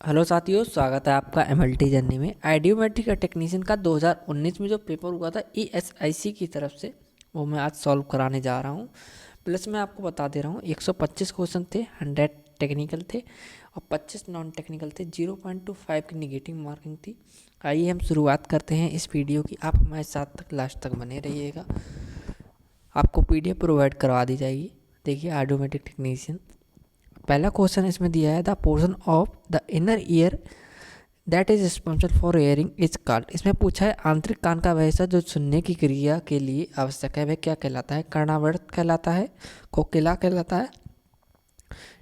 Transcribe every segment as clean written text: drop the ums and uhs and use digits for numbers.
Hello साथियों, स्वागत है आपका एमएलटी जर्नी में। आइडियोमेट्रिक टेक्नीशियन का 2019 में जो पेपर हुआ था ईएसआईसी की तरफ से, वो मैं आज सॉल्व कराने जा रहा हूँ। प्लस मैं आपको बता दे रहा हूँ 125 क्वेश्चन थे, 100 टेक्निकल थे और 25 नॉन टेक्निकल थे। 0.25 की निगेटिव मार्किंग थी। आइए हम शुरुआत करते हैं इस वीडियो की। आप हमारे साथ तक लास्ट तक बने रहिएगा। आपको पीडीएफ प्रोवाइड करवा दी जाएगी। देखिए, आइडियोमेट्रिक टेक्नीशियन पहला क्वेश्चन इसमें दिया है, the portion of the inner ear that is responsible for hearing is called. इसमें पूछा है आंतरिक कान का वह हिस्सा जो सुनने की क्रिया के लिए आवश्यक है, वह क्या कहलाता है? कर्णावर्त कहलाता है, कोकिला कहलाता है।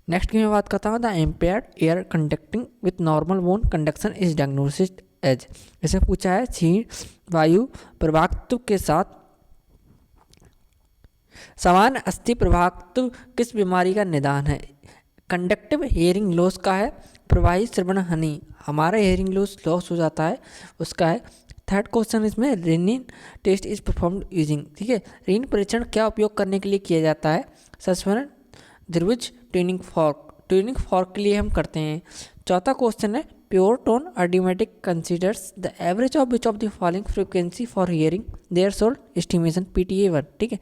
नेक्स्ट की मैं बात करता हूँ, the impaired air conducting with normal bone conduction is diagnosed as. इसमें पूछा है क्षीण वायु प्रवाहत्व के साथ समान अस्थि प्रवाहत्व किस बीमारी का निदान है? कंडक्टिव हेयरिंग लॉस का है, प्रवाही श्रवण हानि, हमारा हेयरिंग लॉस हो जाता है, उसका है। थर्ड क्वेश्चन इसमें Rinne test is performed using, ठीक है। रेन परीक्षण क्या उपयोग करने के लिए किया जाता है? संस्मरण द्विभुज ट्यूनिंग फॉर्क के लिए हम करते हैं। चौथा क्वेश्चन है, pure tone audiometric considers the average of which of the following frequency for hearing threshold estimation PTA1, ठीक है।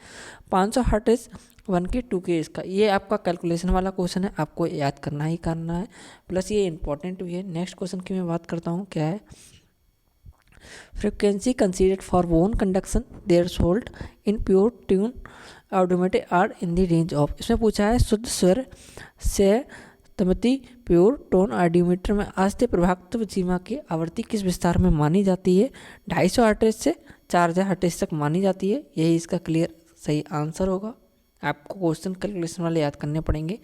500 हर्ट्ज 1K 2K इसका, ये आपका कैलकुलेशन वाला क्वेश्चन है, आपको याद करना ही करना है। प्लस ये इंपॉर्टेंट भी है। नेक्स्ट क्वेश्चन की मैं बात करता हूँ, क्या है? Frequency considered for bone conduction threshold in pure tune audiometric are in the range of. इसमें पूछा है शुद्ध स्वर से तमति प्योर टोन आइडियोमीटर में आस्ते प्रभावत्व सीमा की आवृत्ति किस विस्तार में मानी जाती है? 250 हर्ट्ज से 4000 हर्ट्ज तक मानी जाती है। यही इसका क्लियर सही आंसर होगा। आपको क्वेश्चन कैलकुलेशन वाले याद करने पड़ेंगे।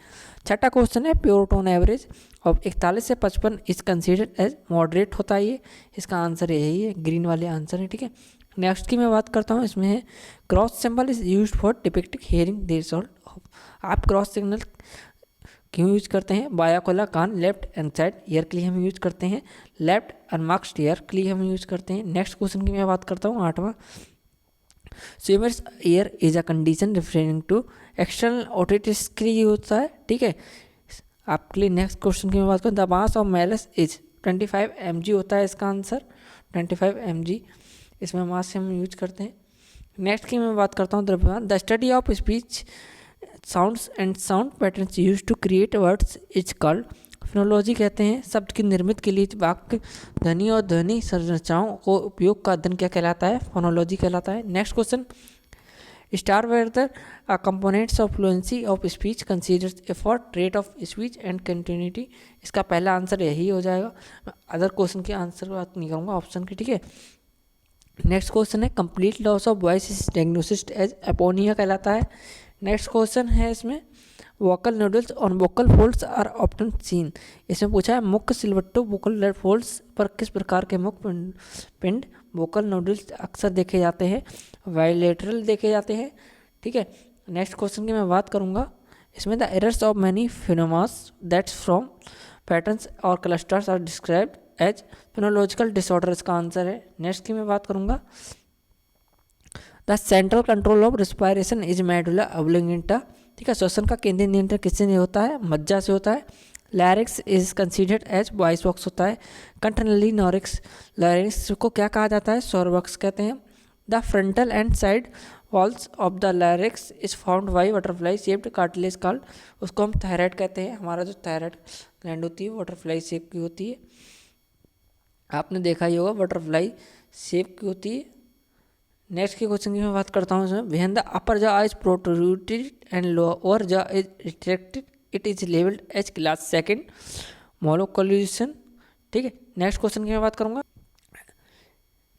छठा क्वेश्चन है, प्योर टोन एवरेज ऑफ 41 से 55 इज कंसीडर्ड एज मॉडरेट होता है। ये इसका आंसर यही है, ग्रीन वाले आंसर है, ठीक है। नेक्स्ट की मैं बात करता हूँ, इसमें है cross symbol is used for depicting hearing threshold. आप क्रॉस सिग्नल क्यों यूज करते हैं? बायाकोला कान लेफ्ट एंड साइड ईयर के लिए हम यूज करते हैं, लेफ्ट अनमार्क्ड ईयर के लिए हम यूज करते हैं। नेक्स्ट क्वेश्चन की मैं बात करता हूँ, 8वां, swimmer's ear is a condition referring to external otitis के लिए होता है, ठीक है। आपके लिए नेक्स्ट क्वेश्चन की मैं बात करूँ, the mass of malleus is 25 mg होता है इसका आंसर, 25 mg इसमें मास से हम यूज करते हैं। नेक्स्ट की मैं बात करता हूँ, द्रव्यमान, the study of speech sounds and sound patterns use to create words is called. Phonology कहते हैं शब्द की निर्मित के लिए वाक्य ध्वनि और ध्वनि संरचनाओं को उपयोग का अध्ययन क्या कहलाता है? फोनोलॉजी कहलाता है। Next question, star whether components of fluency of speech considers effort rate of speech and continuity. इसका पहला आंसर यही हो जाएगा। अदर क्वेश्चन के आंसर बात नहीं करूँगा ऑप्शन की, ठीक है। नेक्स्ट क्वेश्चन है, complete loss of voice is diagnosed as aphonia कहलाता है। नेक्स्ट क्वेश्चन है इसमें, वोकल नोडल्स और vocal folds are often seen. इसमें पूछा है मुख्य सिलवट्टों वोकल फोल्ड्स पर किस प्रकार के मुख्य पिंड वोकल नोडल्स अक्सर देखे जाते हैं? बायलैटरल देखे जाते हैं, ठीक है। नेक्स्ट क्वेश्चन की मैं बात करूँगा, इसमें the errors of many phonemes that's from patterns और clusters are described as phonological disorder, इसका आंसर है। नेक्स्ट की मैं बात करूँगा, the central control of respiration is medulla oblongata, ठीक है। श्वसन का केंद्रीय नियंत्रण किससे नहीं होता है? मज्जा से होता है। Larynx is considered as voice box होता है। कंठनली नॉरिक्स, लैरिक्स को क्या कहा जाता है? स्वर बॉक्स कहते हैं। The frontal and side walls of the larynx is found by butterfly shaped cartilage called, उसको हम थायराइड कहते हैं। हमारा जो थायराइड ग्लैंड होती है बटरफ्लाई शेप की होती है, आपने देखा ही होगा, बटरफ्लाई शेप की होती है। नेक्स्ट के क्वेश्चन की मैं बात करता हूँ, इसमें when the upper jaw is protruded and lower jaw is retracted it is labelled as class second malocclusion, ठीक है। नेक्स्ट क्वेश्चन की मैं बात करूँगा,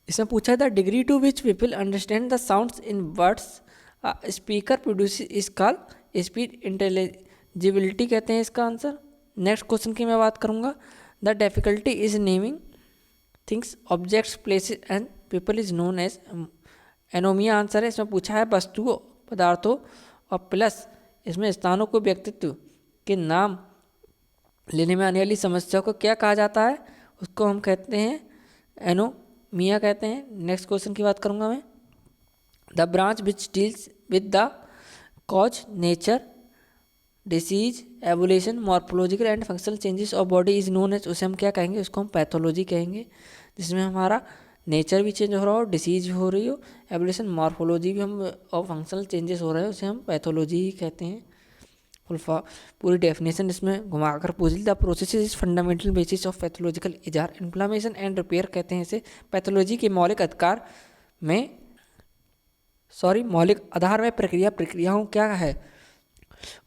इसमें पूछा है the degree to which people understand the sounds in words speaker produce is called speech intelligibility कहते हैं इसका आंसर। नेक्स्ट क्वेश्चन की मैं बात करूँगा, the difficulty is naming things objects places and people is known as anomia answer है। इसमें पूछा है वस्तुओं पदार्थों और प्लस इसमें स्थानों को व्यक्तित्व के नाम लेने में आने वाली समस्या को क्या कहा जाता है? उसको हम कहते हैं एनोमिया कहते हैं। नेक्स्ट क्वेश्चन की बात करूँगा मैं, the branch which deals with the cause nature disease evolution morphological and functional changes of body is known as, उसे हम क्या कहेंगे, उसको हम पैथोलॉजी कहेंगे, जिसमें हमारा नेचर भी चेंज हो रहा हो, डिसीज भी हो रही हो। एवोल्यूशन मॉर्फोलॉजी भी हम और फंक्शनल चेंजेस हो रहे हैं, उसे हम पैथोलॉजी ही कहते हैं। पूरी डेफिनेशन इसमें घुमाकर पूछ ली। The process is fundamental basis of pathological इजार, इन्फ्लामेशन एंड रिपेयर कहते हैं इसे। पैथोलॉजी के मौलिक आधार में प्रक्रियाओं क्या है,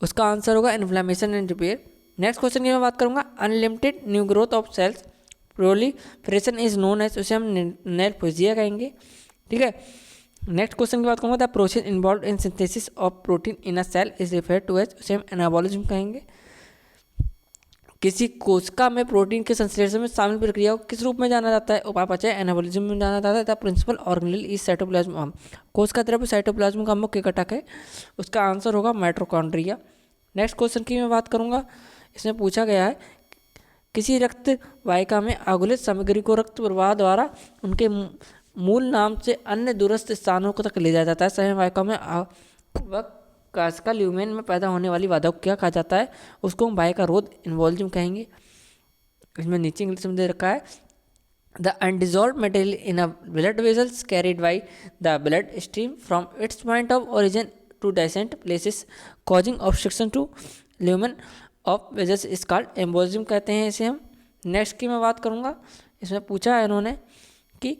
उसका आंसर होगा inflammation and repair. Next question की मैं बात करूंगा, unlimited new growth of cells proliferation is known as, उसे हम नेलप्लाजिया कहेंगे, ठीक है। नेक्स्ट क्वेश्चन की बात करूंगा, the process involve in synthesis of protein in a cell is referred to as, उसे हम एनाबॉलिज्म कहेंगे। किसी कोशिका में प्रोटीन के संश्लेषण में शामिल प्रक्रिया को किस रूप में जाना जाता है, उपापचय एनाबॉलिज्म में जाना जाता है। The principal organelle is cytoplasm, कोशिका द्रव्य साइटोप्लाज्म का मुख्य घटक है, उसका आंसर होगा माइटोकॉन्ड्रिया। नेक्स्ट क्वेश्चन की मैं बात करूंगा, इसमें पूछा गया है किसी रक्त वाहिका में अघुलित सामग्री को रक्त प्रवाह द्वारा उनके मूल नाम से अन्य दूरस्थ स्थानों तक ले जाया जाता है। सही वाहिका में कोशिका ल्यूमेन में पैदा होने वाली बाधा को क्या कहा जाता है, उसको हम वाहिका रोध इन्वॉल्यूम कहेंगे। इसमें नीचे इंग्लिश में दे रखा है, the undissolved material in a blood vessels carried by the blood stream from its point of origin to distant places causing obstruction to lumen of vessels is called embolism कहते हैं इसे हम। नेक्स्ट की मैं बात करूँगा, इसमें पूछा है इन्होंने कि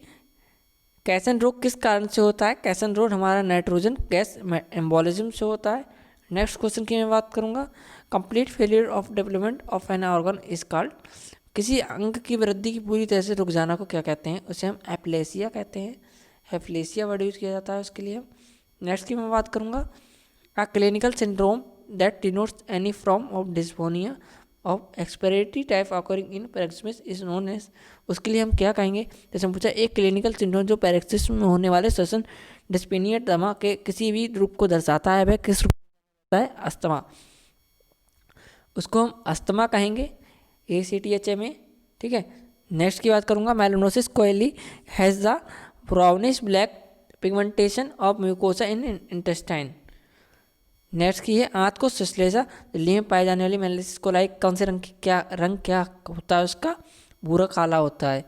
कैसन रोग किस कारण से होता है, कैसन रोग हमारा नाइट्रोजन गैस एम्बोलिज्म से होता है। नेक्स्ट क्वेश्चन की मैं बात करूँगा, complete failure of development of an organ is called, किसी अंग की वृद्धि की पूरी तरह से रुक जाना को क्या कहते हैं, उसे हम एप्लेसिया कहते हैं। एप्लेसिया वर्ड यूज किया जाता है उसके लिए। नेक्स्ट की मैं बात करूँगा, a clinical syndrome that denotes any form of dysphonia of expiratory type occurring in paroxysm is known as, उसके लिए हम क्या कहेंगे। जैसे हम पूछा एक क्लिनिकल सिंड्रोम जो पैरेक्सिस में होने वाले श्वसन डिस्पेनिया दमा के किसी भी रूप को दर्शाता है, वह किस रूप में है, अस्थमा, उसको हम अस्थमा कहेंगे ACTHA में, ठीक है। नेक्स्ट की बात करूँगा, melanosis coli has the brownish black pigmentation of mucosa in intestine. Next की है, आंत को श्लेष्मा झिल्ली में पाए जाने वाली मेलानोसिस कोलाई कौन से रंग की क्या होता है, उसका भूरा काला होता है।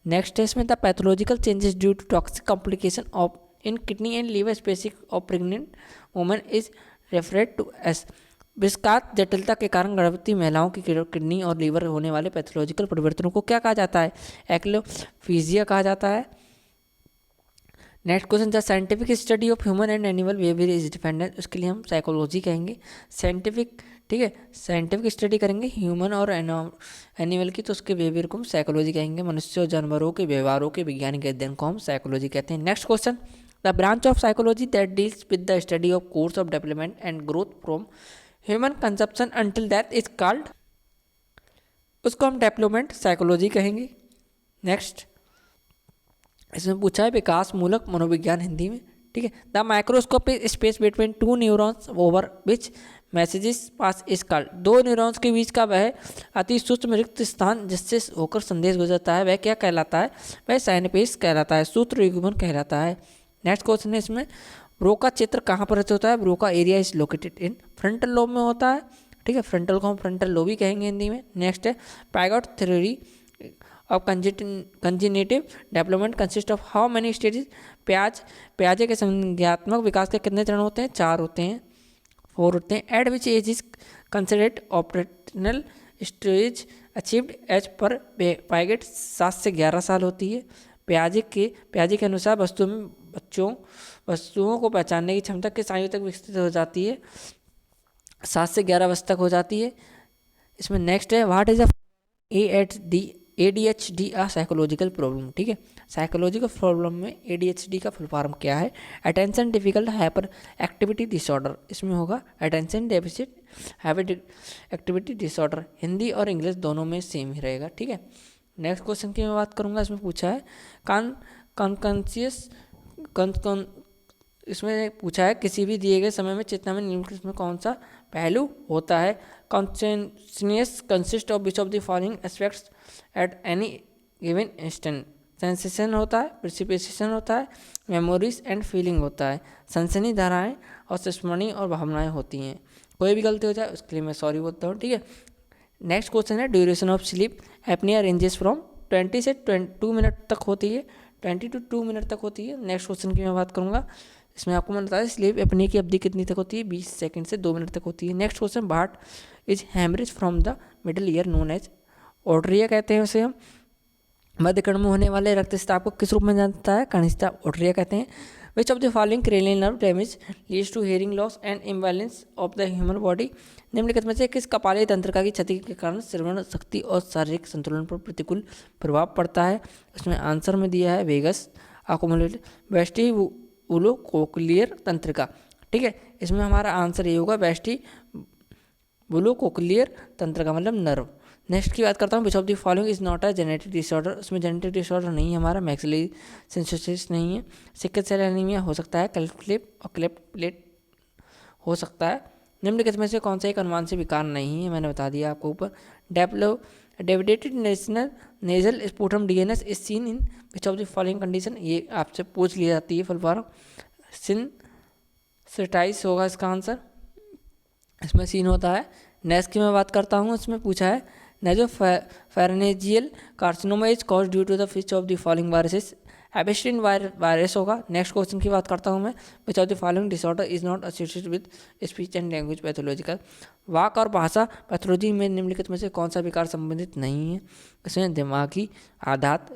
नेक्स्ट है इसमें the pathological changes due to toxic complication of in kidney and liver specific of pregnant women is referred to as, विस्कात जटिलता के कारण गर्भवती महिलाओं की किडनी और लीवर होने वाले पैथोलॉजिकल परिवर्तनों को क्या कहा जाता है, एक्लोफीजिया कहा जाता है। Next question, the scientific study of human and animal behaviour is dependent, उसके लिए हम साइकोलॉजी कहेंगे। साइंटिफिक, ठीक है, साइंटिफिक स्टडी करेंगे ह्यूमन और एनिमल की, तो उसके बिहेवियर को हम साइकोलॉजी कहेंगे। मनुष्य और जानवरों के व्यवहारों के वैज्ञानिक अध्ययन को हम साइकोलॉजी कहते हैं। Next question, the branch of psychology that deals with the study of course of development and growth from human consumption until death is called, उसको हम डेवलपमेंट साइकोलॉजी कहेंगे। नेक्स्ट इसमें पूछा है विकास मूलक मनोविज्ञान हिंदी में, ठीक है। The microscopic space between two neurons over which messages pass is called, दो न्यूरॉन्स के बीच का वह अति सूक्ष्म रिक्त स्थान जिससे होकर संदेश गुजरता है, वह क्या कहलाता है, वह साइनपेस कहलाता है, सूत्र युग्मन कहलाता है। नेक्स्ट क्वेश्चन है इसमें, ब्रोका क्षेत्र कहाँ पर होता है, Broca area is located in frontal lobe में होता है, ठीक है, फ्रंटल को हम फ्रंटल लोब ही कहेंगे हिंदी में। नेक्स्ट है Piaget theory of cognitive development consist of how many stages, प्याजे के संज्ञात्मक विकास के कितने चरण होते हैं, 4 होते हैं, 4 होते हैं। At which age is considered operational stage achieved age पर पाइगेट 7 से 11 साल होती है। प्याजे के अनुसार वस्तुओं को पहचानने की क्षमता किस आयु तक विकसित हो जाती है, 7 से 11 वर्ष तक हो जाती है। इसमें नेक्स्ट है what is ADHD a psychological problem, ठीक है। साइकोलॉजिकल प्रॉब्लम में ADHD का फुल फॉर्म क्या है, attention difficult hyper activity disorder, इसमें होगा attention deficit hyper activity disorder. Hindi और इंग्लिश दोनों में सेम ही रहेगा, ठीक है। नेक्स्ट क्वेश्चन की मैं बात करूँगा, इसमें पूछा है इसमें पूछा है किसी भी दिए गए समय में चेतना में निम्नलिखित में कौन सा पहलू होता है। Consciousness consist of which of the following aspects at any given instant, sensation होता है, प्रिसिपिटेशन होता है, मेमोरीज एंड फीलिंग होता है, सनसनी धाराएं और स्मरणीय और भावनाएं होती हैं। कोई भी गलती हो जाए उसके लिए मैं सॉरी बोलता हूँ, ठीक है। नेक्स्ट क्वेश्चन है duration of sleep apnoea ranges from 20 से 2 मिनट तक होती है, 20 to 2 मिनट तक होती है। नेक्स्ट क्वेश्चन की मैं बात करूँगा, इसमें आपको मैंने बताया स्लीप एपनिया की अवधि कितनी तक होती है, 20 सेकंड से 2 मिनट तक होती है। Next question, what is haemorrhage from the middle ear known as otorrhoea कहते हैं उसे हम। मध्य कर्ण में होने वाले रक्तस्राव को किस रूप में जानता है, कनिष्ठता ओट्रिया कहते हैं। Which of the following cranial nerve damage leads to hearing loss and imbalance of the human body. निम्नलिखित में से किस कपालीय तंत्रिका की क्षति के कारण श्रवण शक्ति और शारीरिक संतुलन पर प्रतिकूल प्रभाव पड़ता है। इसमें आंसर में दिया है वेगस अकोमोलेट वेस्टिबुलोकोक्लियर तंत्रिका, ठीक है। इसमें हमारा आंसर ये होगा वेस्टिबुलोकोक्लियर तंत्रिका मतलब नर्व। नेक्स्ट की बात करता हूँ, विच of the following is not a genetic disorder. उसमें जेनेटिक डिसऑर्डर नहीं है हमारा, मैक्सिलरी सिंथेसिस नहीं है, सिकल सेल एनीमिया हो सकता है, क्लेफ्ट और क्लेफ्ट प्लेट हो सकता है। निम्नलिखित में से कौन सा एक अनुवांशिक विकार नहीं है, मैंने बता दिया आपको ऊपर। Deviated national nasal septum DNS is seen in which of the following condition, ये आपसे पूछ ली जाती है फुल फॉर्म। सिंसिटाइज होगा इसका आंसर, इसमें सीन होता है। नेक्स्ट की मैं बात करता हूँ, इसमें पूछा है nasopharyngeal carcinoma is cause due to the which of the following viruses, Epstein virus होगा। नेक्स्ट क्वेश्चन की बात करता हूँ मैं, which of the following disorder is not associated with speech and language pathological. वाक और भाषा पैथोलॉजी में निम्नलिखित में से कौन सा विकार संबंधित नहीं है। इसमें दिमागी आघात,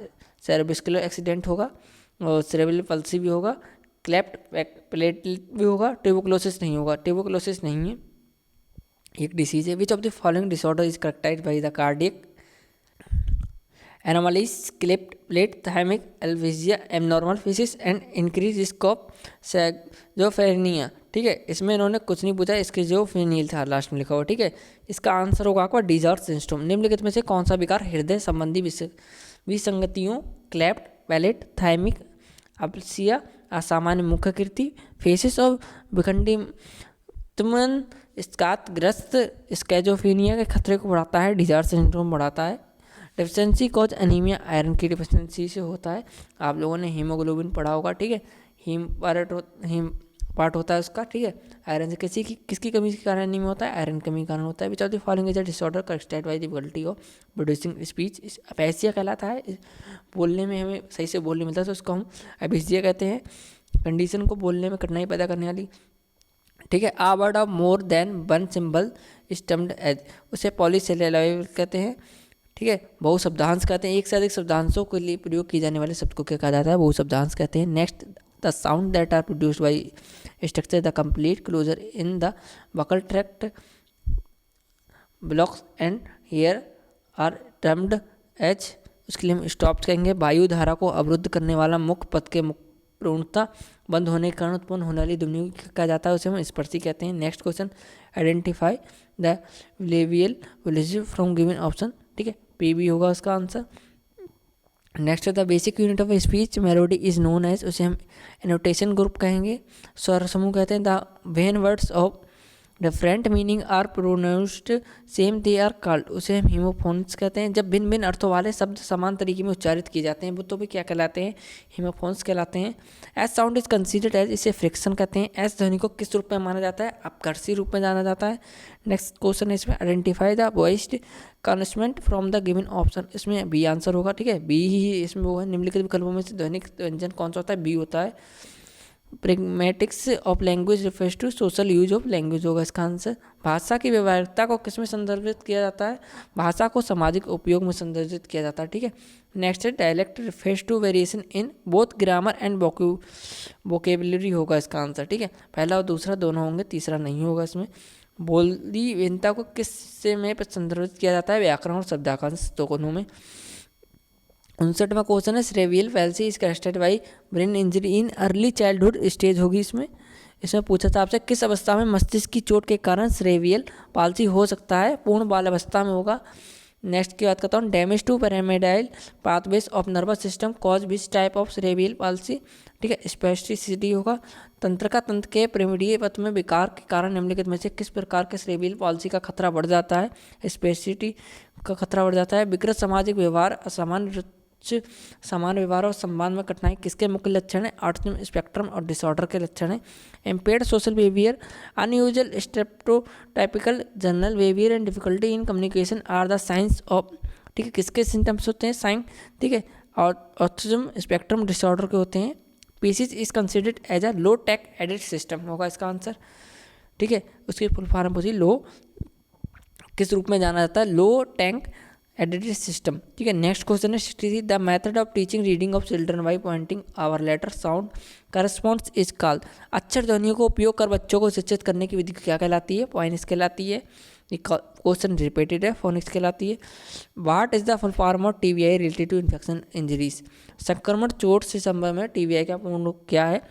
सेरेब्रोस्कुलर एक्सीडेंट होगा और सेरेब्रल पल्सी भी होगा, क्लेफ्ट प्लेटलेट भी होगा, ट्यूबरकुलोसिस नहीं होगा, ट्यूबरकुलोसिस नहीं है, एक डिसीज है। Which of the following disorder is characterised by the cardiac anomalies, cleft palate, thymic aplasia, abnormal facies and increase risk of schizophrenia, ठीक है। इसमें इन्होंने कुछ नहीं पूछा, इसके जो फेनिल था लास्ट में लिखा हुआ, ठीक है। इसका आंसर होगा आपका डिजॉर्ज सिंड्रोम। निम्नलिखित में से कौन सा विकार हृदय संबंधी विसंगतियों, क्लेफ्ट पैलेट, थायमिक अपसिया, असामान्य मुखाकृति, फेसिस और विखंडी तुमन स्कातग्रस्त स्केजोफेनिया के खतरे को बढ़ाता है, डिजॉर्ज सिंड्रोम बढ़ाता है। डेफिशिएंसी कॉज एनीमिया आयरन की डिफिशिएंसी से होता है। आप लोगों ने हीमोग्लोबिन पढ़ा होगा, ठीक है। हीम पार्ट होता है उसका, ठीक है। आयरन से किसकी कमी के कारण एनीमिया होता है, आयरन कमी के कारण होता है। Which of the following is a disorder characterised by difficulty of producing speech, aphasia कहलाता है। बोलने में हमें सही से बोलने मिलता है तो उसको हम अपैसिया कहते हैं, कंडीशन को बोलने में कठिनाई पैदा करने वाली, ठीक है। A word of more than one syllable termed as, उसे पॉलीसिलेबल कहते हैं, ठीक है। बहुशब्दांश कहते हैं, एक से अधिक शब्दांशों के लिए प्रयोग किए जाने वाले शब्द को क्या कहा जाता है, बहुशब्दांश कहते हैं। Next, the sound that are produced by structure the complete closure in the vocal tract blocks and here are termed as, उसके लिए हम स्टॉप्स कहेंगे। वायु धारा को अवरुद्ध करने वाला मुख पथ के पूर्णता बंद होने के कारण उत्पन्न होने वाली ध्वनि को कहा जाता है, उसे हम स्पर्शी कहते हैं। नेक्स्ट क्वेश्चन, आइडेंटिफाई द लेवियल विलेज फ्रॉम गिवन ऑप्शन, ठीक है, पी भी होगा उसका answer. Next the basic unit of speech melody is known as, उसे हम एनोटेशन ग्रुप कहेंगे। स्वर समूह कहते हैं। The when words of different meaning are pronounced same they are called, उसे हम हीमोफोन्स कहते हैं। जब भिन्न भिन्न अर्थों वाले शब्द समान तरीके में उच्चारित किए जाते हैं वो तो भी क्या कहलाते हैं, हीमोफोन्स कहलाते हैं। As sound is considered as, इसे फ्रिक्शन कहते हैं। एज ध्वनि को किस रूप में माना जाता है, अपकर्षी रूप में जाना जाता है। नेक्स्ट क्वेश्चन है इसमें, identify the voiced consonant from the given option, इसमें बी आंसर होगा, ठीक है। बी ही इसमें वो है, निम्नलिखित विकल्पों में से ध्वनिक व्यंजन कौन सा होता है, बी होता है। Pragmatics of language refers to social use of language होगा इसका आंसर। भाषा की व्यवहारिकता को किस में संदर्भित किया जाता है, भाषा को सामाजिक उपयोग में संदर्भित किया जाता है, ठीक है। नेक्स्ट है, dialect refers to variation in both grammar and vocabulary होगा इसका आंसर, ठीक है। पहला और दूसरा दोनों होंगे, तीसरा नहीं होगा इसमें। बोली भिन्नता को किस से में संदर्भित किया जाता है, व्याकरण और शब्दांश दोनों में। 59वां क्वेश्चन है, cerebral palsy is characterised by brain injury in early childhood stage होगी इसमें पूछा था आपसे किस अवस्था में मस्तिष्क की चोट के कारण सेरेब्रल पाल्सी हो सकता है, पूर्ण बाल अवस्था में होगा। नेक्स्ट की बात करता हूँ, damage to pyramidal pathways of nervous system cause which type of cerebral palsy, ठीक है, स्पेस्टिसिटी होगा। तंत्रिका तंत्र के पिरामिडीय पथ में विकार के कारण निम्नलिखित में से किस प्रकार के सेरेब्रल पाल्सी का खतरा बढ़ जाता है, स्पेस्टिसिटी का खतरा बढ़ जाता है। विकृत सामाजिक व्यवहार, असामान्य उच्च समान व्यवहार और संवाद में कठिनाई किसके मुख्य लक्षण है? ऑटिज्म स्पेक्ट्रम और डिसऑर्डर के लक्षण है। Impaired social behaviour, unusual stereotypical general behaviour and difficulty in communication are the signs of, ठीक है, किसके सिम्टम्स होते हैं? साइन, ठीक है, और ऑटिज्म स्पेक्ट्रम डिसऑर्डर के होते हैं। PECS is considered as a low tech aided system होगा इसका आंसर, ठीक है। उसकी फुल फॉर्म पूछी, लो किस रूप में जाना जाता है? लो टैंक एडिटेड सिस्टम, ठीक है। नेक्स्ट क्वेश्चन है 63, the method of teaching reading of children by pointing our letter sound corresponds is called. अक्षर ध्वनियों को उपयोग कर बच्चों को शिक्षित करने की विधि क्या कहलाती है? फोनिक्स कहलाती है। क्वेश्चन रिपीटेड है, फोनिक्स कहलाती है। What is the full form of TBI related to infection injuries? संक्रमण चोट से संबंध में टीबीआई का पूर्ण रूप क्या है?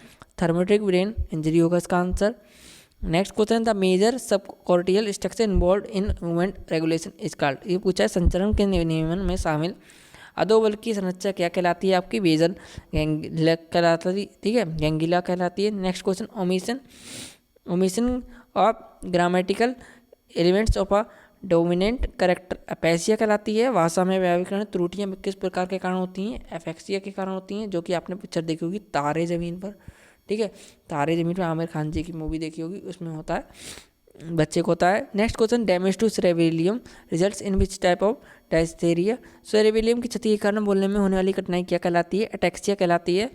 थर्मेटिक ब्रेन इंजरी होगा इसका answer. Next question, the major sub cortical structure involve in movement regulation is called. ये पूछा है संचरण के नियमन में शामिल अधोबल की संरचना क्या कहलाती है? आपकी बेजल गैंगिला कहलाती है, ठीक है, गैंगिला कहलाती है। Next question, omission of grammatical elements of a dominant character aphasia कहलाती है। भाषा में व्याकरण त्रुटियाँ किस प्रकार के कारण होती हैं? एफेक्सिया के कारण होती हैं, जो कि आपने पिक्चर देखी होगी तारे ज़मीन पर, ठीक है, तारे ज़मीन पर आमिर खान जी की मूवी देखी होगी, उसमें होता है, बच्चे को होता है। Next question, damage to cerebellum results in which type of dysarthria? Cerebellum की क्षति के कारण बोलने में होने वाली कठिनाई क्या कहलाती है? एटैक्सिया कहलाती है,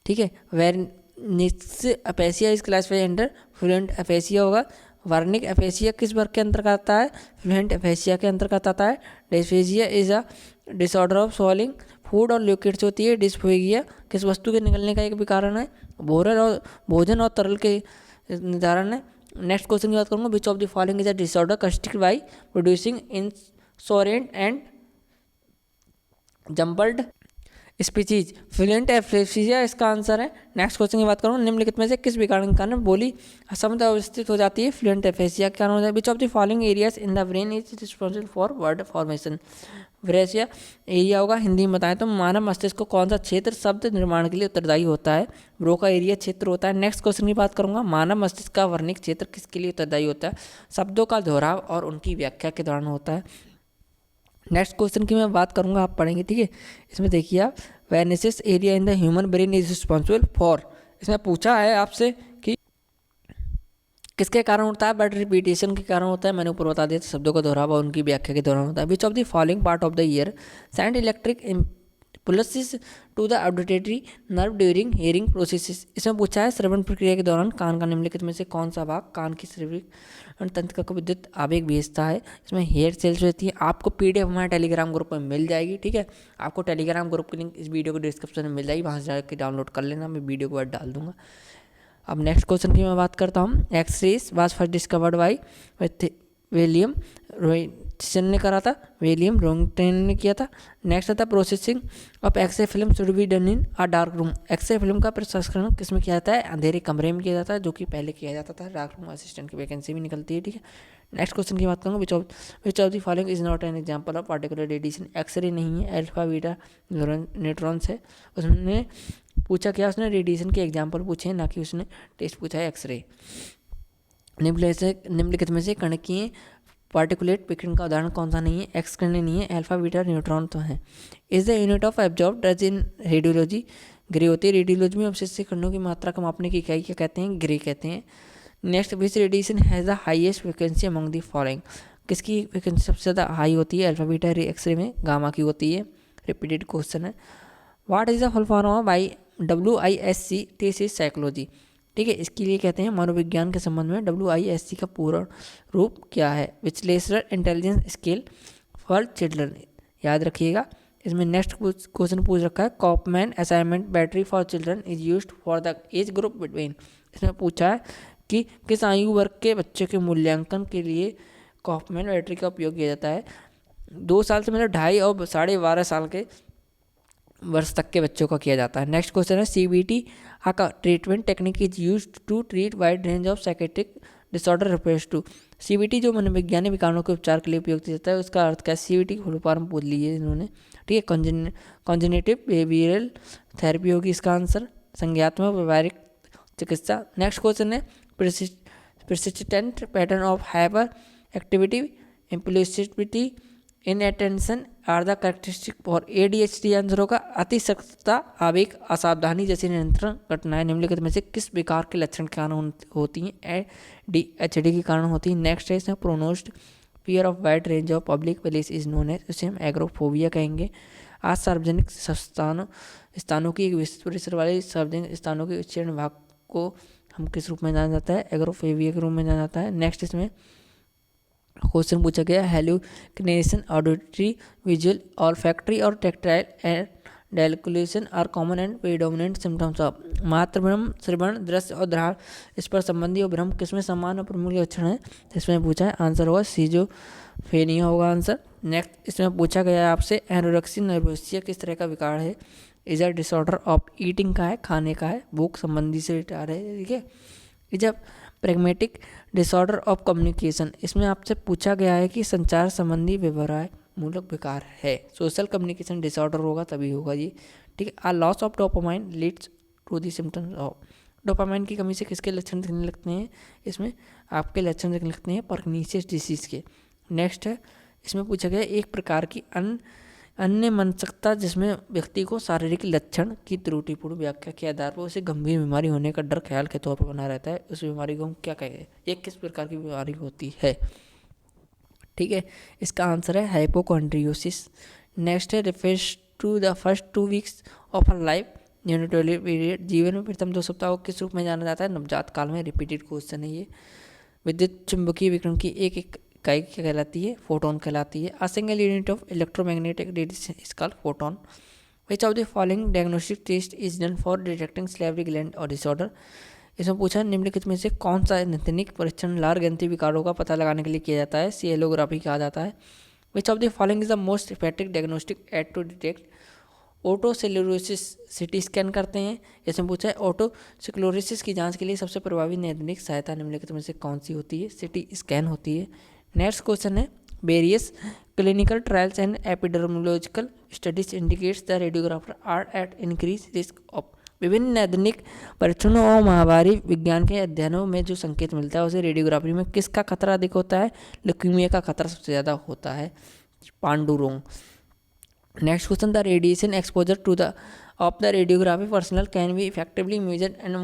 ठीक है। वेर्निक्स अपैसिया इज क्लासिफाइड अंडर फ्लुएंट अपैसिया होगा। वर्निक अपैसिया किस वर्ग के अंतर्गत आता है? फ्लुएंट अपैसिया के अंतर्गत आता है। Dysphagia is a disorder of swallowing food और लिक्विड्स होती है। डिस्फेजिया किस वस्तु के निकलने का एक भी कारण है? भोजन और तरल के निर्धारण है। नेक्स्ट क्वेश्चन की बात करूँगा, which of the following is a disorder constructed by producing incoherent and jumbled speeches? Fluent aphasia इसका आंसर है। नेक्स्ट क्वेश्चन की बात करूँ, निम्नलिखित में से किस विकार के कारण बोली असमत अवस्थित हो जाती है? फ्लुएंट एप्लेसिया के कारण हो जाए। Which of the following areas in the brain is responsible for word formation? ब्रेसिया एरिया होगा। हिंदी में बताएं तो मानव मस्तिष्क को कौन सा क्षेत्र शब्द निर्माण के लिए उत्तरदायी होता है? ब्रोका एरिया क्षेत्र होता है। नेक्स्ट क्वेश्चन की बात करूंगा, मानव मस्तिष्क का वर्णिक क्षेत्र किसके लिए उत्तरदायी होता है? शब्दों का दोहराव और उनकी व्याख्या के दौरान होता है। नेक्स्ट क्वेश्चन की मैं बात करूंगा, आप पढ़ेंगे, ठीक है। इसमें देखिए आप, Wernicke's area in the human brain is responsible for, इसमें पूछा है आपसे कि किसके कारण होता है? बट रिपीटेशन के कारण होता है, मैंने ऊपर बता दिया था, शब्दों का दोहराव और उनकी व्याख्या के दौरान होता है। Which of the following part of the ear send electric impulses to the auditory nerve during hearing processes? इसमें पूछा है श्रवण प्रक्रिया के दौरान कान का निम्नलिखित में से कौन सा भाग कान की श्रवण तंत्र का विद्युत आवेग भेजता है? इसमें हेयर सेल्स रहती है। आपको पीडीएफ हमारे टेलीग्राम ग्रुप में मिल जाएगी, ठीक है। आपको टेलीग्राम ग्रुप की लिंक इस वीडियो को डिस्क्रिप्शन में मिल जाएगी, वहाँ से जाकर डाउनलोड कर लेना, मैं वीडियो को बाद डाल दूंगा। अब नेक्स्ट क्वेश्चन की मैं बात करता हूँ, X rays was first discovered by William Roentgen ने करा था, विलियम रोंगटेन ने किया था। नेक्स्ट आता है, processing of x-ray film should be done in a dark room? X-ray film का प्रसंस्करण किस में किया जाता है? अंधेरे कमरे में किया जाता है, जो कि पहले किया जाता था। डार्क रूम असिस्टेंट की वैकेंसी भी निकलती है, ठीक है। नेक्स्ट क्वेश्चन की बात करूँगा, which of the following is not an example of particular radiation? X-ray नहीं है, अल्फा बीटा न्यूट्रॉन्स है। उसने पूछा क्या? उसने रेडिएशन के एग्जाम्पल पूछे हैं, ना कि उसने टेस्ट पूछा है एक्सरे। निम्नलिखित में से कणकीय पार्टिकुलेट विकिरण का उदाहरण कौन सा नहीं है? एक्स किरणें नहीं है, अल्फा बीटा न्यूट्रॉन तो है। Is the unit of absorb does in radiology? Grey होती है। रेडियोलॉजी में अवशेष कणों की मात्रा को मापने की इकाई क्या कहते हैं? ग्रे कहते हैं। Next, which radiation has the highest frequency among the following? किसकी फ्रिक्वेंसी सबसे ज़्यादा हाई होती है? अल्फा बीटा एक्सरे में गामा की होती है। रिपीटेड क्वेश्चन है। What is the full form of WISC? Test is psychology, ठीक है। इसके लिए कहते हैं मनोविज्ञान के संबंध में WISC का पूर्ण रूप क्या है? विश्लेषण इंटेलिजेंस स्केल फॉर चिल्ड्रन, याद रखिएगा। इसमें नेक्स्ट क्वेश्चन पूछ रखा है, कॉपमैन assignment battery for children is used for the age group between? इसमें पूछा है कि किस आयु वर्ग के बच्चे के मूल्यांकन के लिए कॉपमैन बैटरी का उपयोग किया जाता है? 2 साल से मतलब 2.5 और 12.5 साल के वर्ष तक के बच्चों का किया जाता है। नेक्स्ट क्वेश्चन है, CBT का treatment technique is used to treat wide range of psychiatric disorder refers to? CBT जो मनोवैज्ञानिक विकारों के उपचार के लिए उपयोग किया जाता है, उसका अर्थ क्या है? CBT की फुल फॉर्म पूछ ली है इन्होंने, ठीक है। कॉन्जेनिटिव बिहेवियरल थेरेपी होगी इसका आंसर, संज्ञात्मक व्यवहारिक चिकित्सा। नेक्स्ट क्वेश्चन है, persistent pattern of hyper activity impulsivity inattention are the characteristic for ADHD answer होगा अतिसक्तता, आवेग, असावधानी जैसी नियंत्रण घटनाएं निम्नलिखित में से किस विकार के लक्षण के कारण होती हैं? ADHD के कारण होती है। नेक्स्ट है इसमें pronounced fear of wide range of public place is known as, उसे हम एग्रोफोबिया कहेंगे। आज सार्वजनिक स्थानों की एक विस्तृत परिसर वाले सार्वजनिक स्थानों के विचरण भाग को हम किस रूप में जाना जाता है? एग्रोफोबिया के रूप में जाना जाता है। नेक्स्ट इसमें क्वेश्चन पूछा गया हेलुसिनेशन, ऑडिटरी, विजुअल, ऑल्फैक्टरी और tactile and delusion are common and predominant symptoms of. मात्र भ्रम, श्रवण, दृश्य और दृढ़ स्पर्श संबंधी और भ्रम किसमें समान और प्रमुख लक्षण है? इसमें पूछा है, आंसर होगा सिजोफ्रेनिया होगा आंसर। नेक्स्ट इसमें पूछा गया है आपसे एनोरेक्सिया नर्वोसिया किस तरह का विकार है? Is a disorder of eating का है, खाने का है, भूख संबंधी से रिटायर है, ठीक है। Is a pragmatic disorder of communication, इसमें आपसे पूछा गया है कि संचार संबंधी व्यवहार मूलक विकार है। सोशल कम्युनिकेशन डिसऑर्डर होगा तभी होगा ये, ठीक है। A loss of dopamine leads to the symptoms of, dopamine की कमी से किसके लक्षण दिखने लगते हैं? इसमें आपके लक्षण दिखने लगते हैं पार्किंसंस डिसीज के। नेक्स्ट है इसमें पूछा गया एक प्रकार की अन्य मानसिकता जिसमें व्यक्ति को शारीरिक लक्षण की त्रुटिपूर्ण व्याख्या के आधार पर उसे गंभीर बीमारी होने का डर ख्याल के तौर पर बना रहता है, उस बीमारी को हम क्या कहेंगे? ये किस प्रकार की बीमारी होती है? ठीक है, इसका आंसर है हाइपोकॉन्ड्रियोसिस। नेक्स्ट है refers to the first 2 weeks of our life यूनिटोरियल पीरियड, जीवन में प्रथम 2 सप्ताह को किस रूप में जाना जाता है? नवजात काल में। रिपीटेड क्वेश्चन है ये। विद्युत चुंबकीय विकिरण की एक इकाई क्या कहलाती है? फोटोन कहलाती है। A single unit of electromagnetic radiation is called photon. Which of the following diagnostic test is done for detecting salivary gland और डिसऑर्डर? इसमें पूछा निम्नलिखित में से कौन सा नैदानिक परीक्षण लार ग्रंथि विकारों का पता लगाने के लिए किया जाता है? सिएलोग्राफी कहा जाता है। Which of the following is the most effective diagnostic aid to detect otosclerosis? CT scan करते हैं। इसमें पूछा है ओटोसेलुलोसिस की जांच के लिए सबसे प्रभावी नैदानिक सहायता निम्नलिखित में से कौन सी होती है? सिटी स्कैन होती है। नेक्स्ट क्वेश्चन है various clinical trials and epidemiological studies indicates the radiographer are at increase risk of. विभिन्न नैदानिक परीक्षणों और महामारी विज्ञान के अध्ययनों में जो संकेत मिलता है उसे रेडियोग्राफी में किसका खतरा अधिक होता है? ल्यूकीमिया का खतरा सबसे ज़्यादा होता है। पांडुरोग। Next question the radiation exposure to the of the radiography personnel can be effectively measured and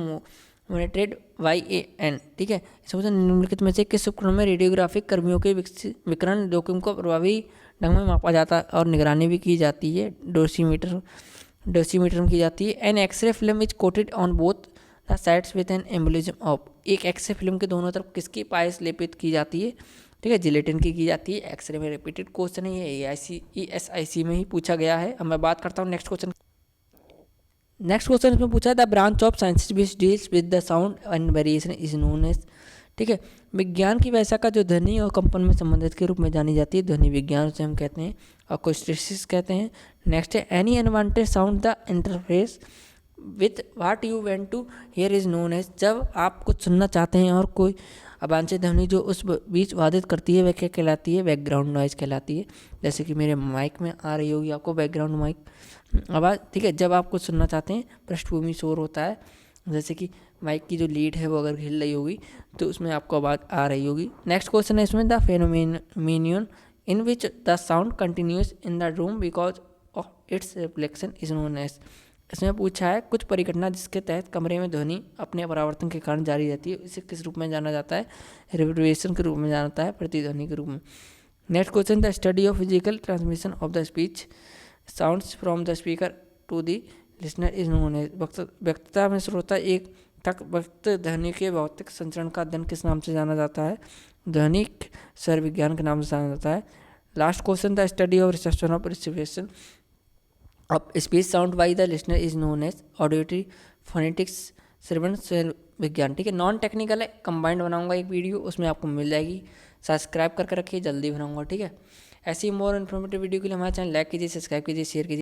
monitored by an, ठीक है। इसमें निम्नलिखित में से किस उपकरण में रेडियोग्राफिक कर्मियों के विकिरण जोखिम को प्रभावी ढंग में मापा जाता है और निगरानी भी की जाती है? डोसीमीटर में की जाती है। An x-ray film is coated on both the sides with an emulsion of. एक एक्सरे फिल्म के दोनों तरफ किसकी पायस लेपित की जाती है? ठीक है, जिलेटिन की जाती है। एक्सरे में रिपीटेड क्वेश्चन है ये, ESIC में ही पूछा गया है। अब मैं बात करता हूँ नेक्स्ट क्वेश्चन। नेक्स्ट क्वेश्चन इसमें पूछा है the branch of science which deals with the sound and variation is known as, ठीक है। विज्ञान की वैसा का जो ध्वनि और कंपन में संबंधित के रूप में जानी जाती है, ध्वनि विज्ञान उसे हम कहते हैं, अकोस्टिक्स कहते हैं। नेक्स्ट है any unwanted sound the interface with what you want to hear is known as. जब आप कुछ सुनना चाहते हैं और कोई अवांछित ध्वनि जो उस बीच वादित करती है वह क्या कहलाती है? बैकग्राउंड नॉइज कहलाती है। जैसे कि मेरे माइक में आ रही होगी आपको बैकग्राउंड माइक आवाज़, ठीक है। जब आप कुछ सुनना चाहते हैं पृष्ठभूमि शोर होता है, जैसे कि माइक की जो लीड है वो अगर हिल रही होगी तो उसमें आपको आवाज़ आ रही होगी। नेक्स्ट क्वेश्चन है इसमें the phenomenon in which the sound continues in the room because of its reflection is known as. इसमें पूछा है कुछ परिघटना जिसके तहत कमरे में ध्वनि अपने परावर्तन के कारण जारी रहती है, इसे किस रूप में जाना जाता है? रिवर्बरेशन के रूप में जाना जाता है, प्रतिध्वनि के रूप में। Next question the study of physical transmission of the speech sounds from the speaker to the listener is known as. वक्ता में श्रोता एक तक वक्त ध्वनि के भौतिक संचरण का अध्ययन किस नाम से जाना जाता है? ध्वनिक स्वर विज्ञान के नाम से जाना जाता है। Last question the study of reception of रिसीवेशन of speech sound by the listener is known as auditory phonetics श्रवण स्वर विज्ञान, ठीक है। नॉन टेक्निकल है, कंबाइंड बनाऊंगा एक वीडियो, उसमें आपको मिल जाएगी। सब्सक्राइब करके रखिए, जल्दी बनाऊंगा, ठीक है। ऐसी मोर इन्फॉर्मेटिव वीडियो के लिए हमारे चैनल लाइक कीजिए, सब्सक्राइब कीजिए, शेयर कीजिए।